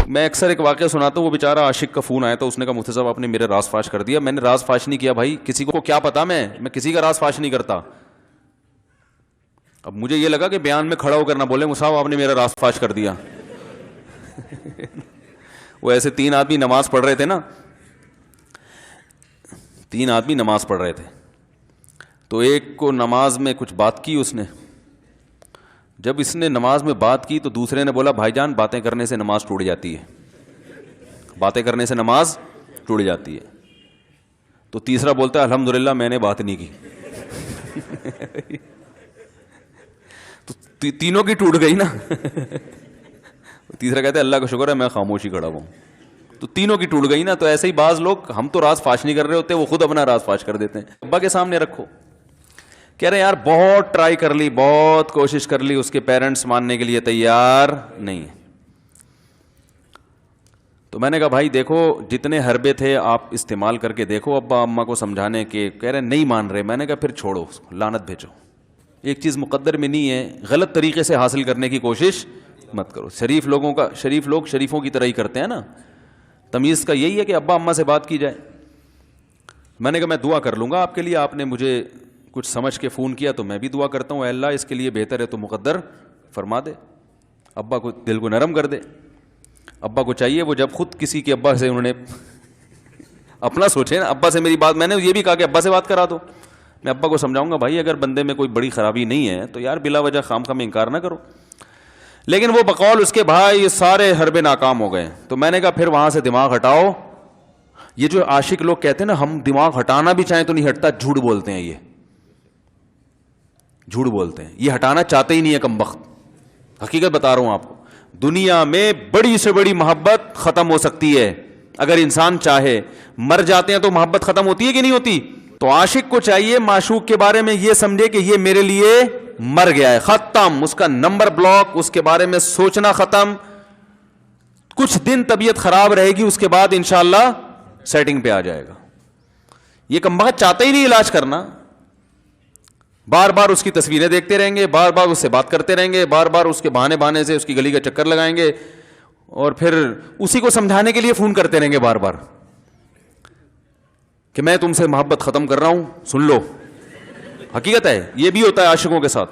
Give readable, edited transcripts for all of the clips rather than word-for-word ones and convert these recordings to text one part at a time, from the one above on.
میں اکثر ایک واقعہ سناتا ہوں, وہ بیچارہ عاشق کا فون آیا تو اس نے کہا مفتی صاحب آپ نے میرے راز فاش کر دیا. میں نے راز فاش نہیں کیا بھائی, کسی کو کیا پتا, میں کسی کا راز فاش نہیں کرتا. اب مجھے یہ لگا کہ بیان میں کھڑا ہو کر نہ بولے صاحب آپ نے میرا راز فاش کر دیا. وہ ایسے 3 آدمی نماز پڑھ رہے تھے نا, 3 آدمی نماز پڑھ رہے تھے, تو ایک کو نماز میں کچھ بات کی اس نے. جب اس نے نماز میں بات کی تو دوسرے نے بولا بھائی جان باتیں کرنے سے نماز ٹوٹ جاتی ہے, باتیں کرنے سے نماز ٹوٹ جاتی ہے. تو تیسرا بولتا ہے الحمدللہ میں نے بات نہیں کی. تو تینوں کی ٹوٹ گئی نا. تیسرا کہتا ہے اللہ کا شکر ہے میں خاموشی کھڑا ہوں. تو تینوں کی ٹوٹ گئی نا. تو ایسے ہی بعض لوگ, ہم تو راز فاش نہیں کر رہے ہوتے, وہ خود اپنا راز فاش کر دیتے ہیں. ابا کے سامنے رکھو, کہہ رہے یار بہت ٹرائی کر لی, بہت کوشش کر لی, اس کے پیرنٹس ماننے کے لیے تیار نہیں ہیں. تو میں نے کہا بھائی دیکھو جتنے حربے تھے آپ استعمال کر کے دیکھو ابا اماں کو سمجھانے کے. کہہ رہے نہیں مان رہے. میں نے کہا پھر چھوڑو, لعنت بھیجو. ایک چیز مقدر میں نہیں ہے, غلط طریقے سے حاصل کرنے کی کوشش مت کرو. شریف لوگ شریفوں کی طرح ہی کرتے ہیں نا. تمیز کا یہی ہے کہ ابا اماں سے بات کی جائے. میں نے کہا میں دعا کر لوں گا آپ کے لیے, آپ نے مجھے کچھ سمجھ کے فون کیا تو میں بھی دعا کرتا ہوں اے اللہ اس کے لیے بہتر ہے تو مقدر فرما دے. ابا کو دل کو نرم کر دے. ابا کو چاہیے وہ جب خود کسی کے ابا سے انہوں نے اپنا سوچے نا, ابا سے میری بات, میں نے یہ بھی کہا کہ ابا سے بات کرا دو. میں ابا کو سمجھاؤں گا بھائی اگر بندے میں کوئی بڑی خرابی نہیں ہے تو یار بلا وجہ خام خام انکار نہ کرو. لیکن وہ بقول اس کے بھائی یہ سارے حربے ناکام ہو گئے. تو میں نے کہا پھر وہاں سے دماغ ہٹاؤ. یہ جو عاشق لوگ کہتے ہیں نا ہم دماغ ہٹانا بھی چاہیں تو نہیں ہٹتا, جھوٹ بولتے ہیں. یہ جھوٹ بولتے ہیں, یہ ہٹانا چاہتے ہی نہیں ہے کمبخت. حقیقت بتا رہا ہوں آپ کو, دنیا میں بڑی سے بڑی محبت ختم ہو سکتی ہے اگر انسان چاہے. مر جاتے ہیں تو محبت ختم ہوتی ہے کہ نہیں ہوتی؟ تو عاشق کو چاہیے معشوق کے بارے میں یہ سمجھے کہ یہ میرے لیے مر گیا ہے, ختم, اس کا نمبر بلاک, اس کے بارے میں سوچنا ختم. کچھ دن طبیعت خراب رہے گی, اس کے بعد انشاءاللہ سیٹنگ پہ آ جائے گا. یہ کمبخت چاہتا ہی نہیں علاج کرنا, بار بار اس کی تصویریں دیکھتے رہیں گے, بار بار اس سے بات کرتے رہیں گے, بار بار اس کے بہانے سے اس کی گلی کا چکر لگائیں گے, اور پھر اسی کو سمجھانے کے لیے فون کرتے رہیں گے بار بار کہ میں تم سے محبت ختم کر رہا ہوں, سن لو. حقیقت ہے یہ بھی ہوتا ہے عاشقوں کے ساتھ.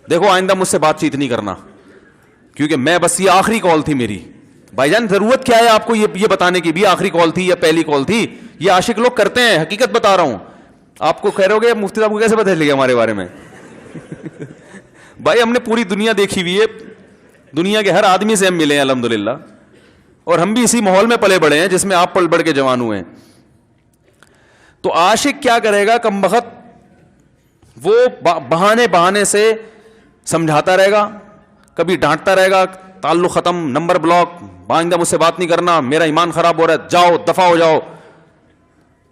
دیکھو آئندہ مجھ سے بات چیت نہیں کرنا کیونکہ میں بس یہ آخری کال تھی میری. بھائی جان ضرورت کیا ہے آپ کو یہ بتانے کی بھی آخری کال تھی یا پہلی کال تھی؟ یہ عاشق لوگ کرتے ہیں, حقیقت بتا رہا ہوں. آپ کو کہہ رہے ہو گے مفتی صاحب کو کیسے پتہ چل گیا ہمارے بارے میں؟ بھائی ہم نے پوری دنیا دیکھی ہوئی ہے, دنیا کے ہر آدمی سے ہم ملے ہیں الحمدللہ, اور ہم بھی اسی ماحول میں پلے بڑے ہیں جس میں آپ پل بڑھ کے جوان ہوئے ہیں. تو عاشق کیا کرے گا کمبخت, وہ بہانے سے سمجھاتا رہے گا, کبھی ڈانٹتا رہے گا, تعلق ختم, نمبر بلاک, آئندہ مجھ سے بات نہیں کرنا, میرا ایمان خراب ہو رہا ہے, جاؤ دفع ہو جاؤ.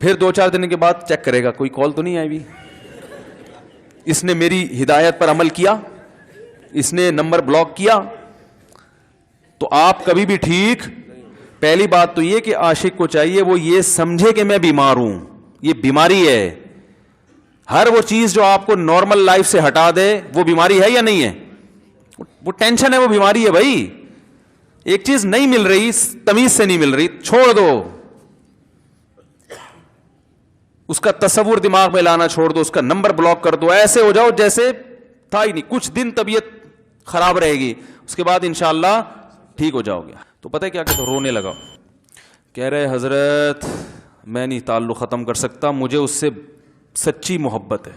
پھر 2-4 دن کے بعد چیک کرے گا کوئی کال تو نہیں آئی بھی, اس نے میری ہدایت پر عمل کیا, اس نے نمبر بلاک کیا. تو آپ کبھی بھی ٹھیک. پہلی بات تو یہ کہ عاشق کو چاہیے وہ یہ سمجھے کہ میں بیمار ہوں, یہ بیماری ہے. ہر وہ چیز جو آپ کو نارمل لائف سے ہٹا دے وہ بیماری ہے یا نہیں ہے؟ وہ ٹینشن ہے, وہ بیماری ہے بھائی. ایک چیز نہیں مل رہی, تمیز سے نہیں مل رہی, چھوڑ دو. اس کا تصور دماغ میں لانا چھوڑ دو, اس کا نمبر بلاک کر دو, ایسے ہو جاؤ جیسے تھا ہی نہیں. کچھ دن طبیعت خراب رہے گی, اس کے بعد انشاءاللہ ٹھیک ہو جاؤ گے. تو پتہ ہے کیا کہتے, رونے لگا, کہہ رہے حضرت میں نہیں تعلق ختم کر سکتا, مجھے اس سے سچی محبت ہے,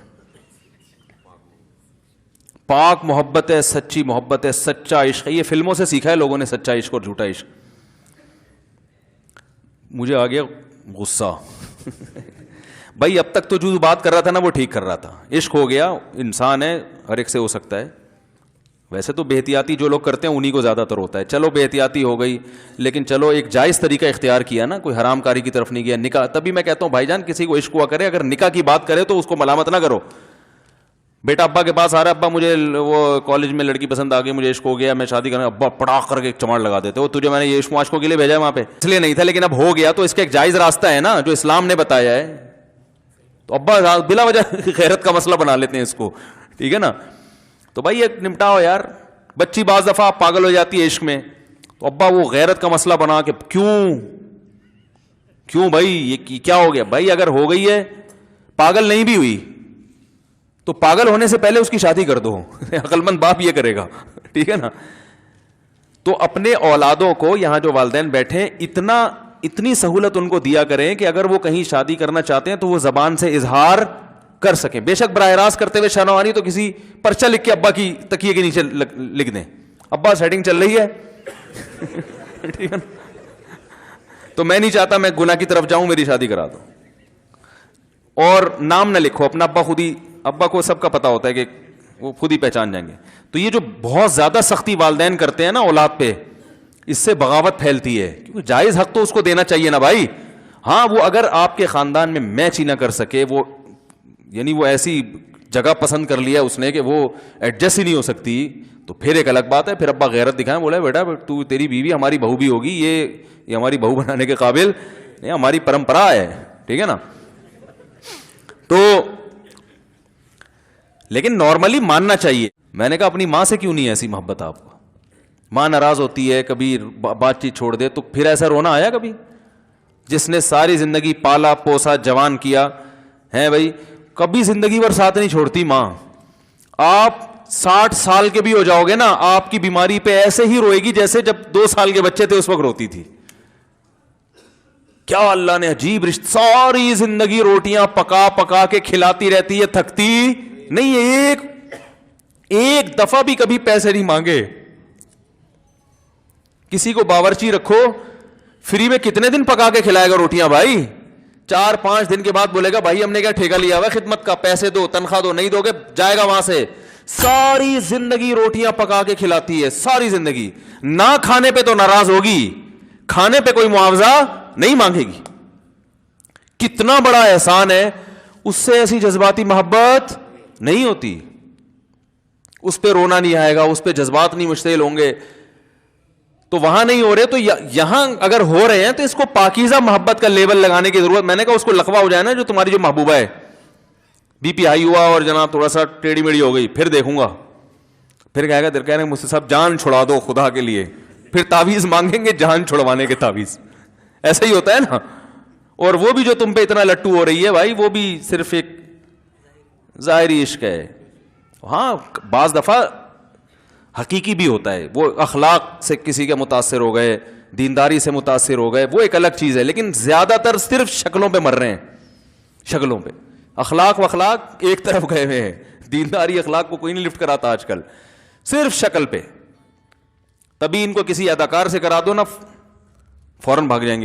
پاک محبت ہے, سچی محبت ہے, سچا عشق ہے. یہ فلموں سے سیکھا ہے لوگوں نے, سچا عشق اور جھوٹا عشق. مجھے آ گیا غصہ. بھائی اب تک تو جو بات کر رہا تھا نا وہ ٹھیک کر رہا تھا, عشق ہو گیا, انسان ہے, ہر ایک سے ہو سکتا ہے. ویسے تو بے احتیاطی جو لوگ کرتے ہیں انہی کو زیادہ تر ہوتا ہے. چلو بے احتیاطی ہو گئی, لیکن چلو ایک جائز طریقہ اختیار کیا نا, کوئی حرام کاری کی طرف نہیں گیا. نکاح, تبھی میں کہتا ہوں بھائی جان کسی کو عشق ہوا کرے, اگر نکاح کی بات کرے تو اس کو ملامت نہ کرو. بیٹا ابا کے پاس آ رہا ہے, ابا مجھے وہ کالج میں لڑکی پسند آ گئی, مجھے عشق ہو گیا, میں شادی کرنا, ابا پڑاخ کر کے ایک چماڑ لگا دیتے, وہ تجھے میں نے یہ عشق عاشقوں کے لیے بھیجا ہے وہاں پہ, اس لیے نہیں تھا, لیکن اب ہو گیا تو اس کا ایک جائز راستہ ہے نا جو اسلام نے بتایا ہے. تو ابا بلا وجہ غیرت کا مسئلہ بنا لیتے ہیں اس کو, ٹھیک ہے نا. تو بھائی ایک نمٹاؤ یار. بچی بعض دفعہ پاگل ہو جاتی ہے عشق میں, تو ابا وہ غیرت کا مسئلہ بنا کے کیوں بھائی یہ کیا ہو گیا؟ بھائی اگر ہو گئی ہے، پاگل نہیں بھی ہوئی تو پاگل ہونے سے پہلے اس کی شادی کر دو. عقل مند باپ یہ کرے گا. ٹھیک ہے نا؟ تو اپنے اولادوں کو، یہاں جو والدین بیٹھے، اتنی سہولت ان کو دیا کریں کہ اگر وہ کہیں شادی کرنا چاہتے ہیں تو وہ زبان سے اظہار کر سکیں. بے شک براہ راست کرتے ہوئے شرم آنی تو کسی پرچہ لکھ کے ابا کی تکیے کے نیچے لکھ دیں، ابا سیٹنگ چل رہی ہے. ٹھیک ہے نا؟ تو میں نہیں چاہتا میں گناہ کی طرف جاؤں، میری شادی کرا دو. اور نام نہ لکھو اپنا، ابا کو سب کا پتا ہوتا ہے کہ وہ خود ہی پہچان جائیں گے. تو یہ جو بہت زیادہ سختی والدین کرتے ہیں نا اولاد پہ، اس سے بغاوت پھیلتی ہے. کیونکہ جائز حق تو اس کو دینا چاہیے نا بھائی. ہاں وہ اگر آپ کے خاندان میں میچ ہی نہ کر سکے، وہ یعنی وہ ایسی جگہ پسند کر لیا اس نے کہ وہ ایڈجسٹ ہی نہیں ہو سکتی، تو پھر ایک الگ بات ہے. پھر ابا غیرت دکھائیں، بولا بیٹا تو تیری بیوی ہماری بہو بھی ہوگی، یہ ہماری بہو بنانے کے قابل، یہ ہماری پرمپرا ہے. ٹھیک ہے نا؟ تو لیکن نارملی ماننا چاہیے. میں نے کہا اپنی ماں سے کیوں نہیں ایسی محبت آپ کو؟ ماں ناراض ہوتی ہے، کبھی بات چیت چھوڑ دے تو پھر ایسا رونا آیا کبھی؟ جس نے ساری زندگی پالا پوسا جوان کیا ہے بھائی، کبھی زندگی بھر ساتھ نہیں چھوڑتی ماں. آپ 60 سال کے بھی ہو جاؤ گے نا، آپ کی بیماری پہ ایسے ہی روئے گی جیسے جب 2 سال کے بچے تھے اس وقت روتی تھی. کیا اللہ نے عجیب رشتہ، ساری زندگی روٹیاں پکا پکا کے کھلاتی رہتی ہے، تھکتی نہیں ہے. ایک دفعہ بھی کبھی پیسے نہیں مانگے. کسی کو باورچی رکھو، فری میں کتنے دن پکا کے کھلائے گا روٹیاں بھائی؟ 4-5 دن کے بعد بولے گا بھائی ہم نے کیا ٹھیکہ لیا ہوا خدمت کا، پیسے دو، تنخواہ دو. نہیں دو گے جائے گا وہاں سے. ساری زندگی روٹیاں پکا کے کھلاتی ہے، ساری زندگی. نہ کھانے پہ تو ناراض ہوگی، کھانے پہ کوئی معاوضہ نہیں مانگے گی. کتنا بڑا احسان ہے. اس سے ایسی جذباتی محبت نہیں ہوتی. اس پہ رونا نہیں آئے گا، اس پہ جذبات نہیں مشتعل ہوں گے. تو وہاں نہیں ہو رہے تو یہاں اگر ہو رہے ہیں تو اس کو پاکیزہ محبت کا لیبل لگانے کی ضرورت. میں نے کہا اس کو لقبہ ہو جائے نا، جو تمہاری جو محبوبہ ہے، بی پی ہائی ہوا اور جناب تھوڑا سا ٹیڑھی میڑھی ہو گئی، پھر دیکھوں گا. پھر کہے گا دل کہہ رہے مجھ سے صاحب جان چھڑا دو خدا کے لیے. پھر تعویذ مانگیں گے جان چھڑوانے کے تعویذ. ایسا ہی ہوتا ہے نا. اور وہ بھی جو تم پہ اتنا لٹو ہو رہی ہے بھائی، وہ بھی صرف ایک ظاہری عشق ہے. ہاں بعض دفعہ حقیقی بھی ہوتا ہے، وہ اخلاق سے کسی کے متاثر ہو گئے، دینداری سے متاثر ہو گئے، وہ ایک الگ چیز ہے. لیکن زیادہ تر صرف شکلوں پہ مر رہے ہیں، شکلوں پہ. اخلاق ایک طرف گئے ہوئے ہیں. دینداری اخلاق کو کوئی نہیں لفٹ کراتا آج کل، صرف شکل پہ. تبھی ان کو کسی اداکار سے کرا دو نا، فوراً بھاگ جائیں گے.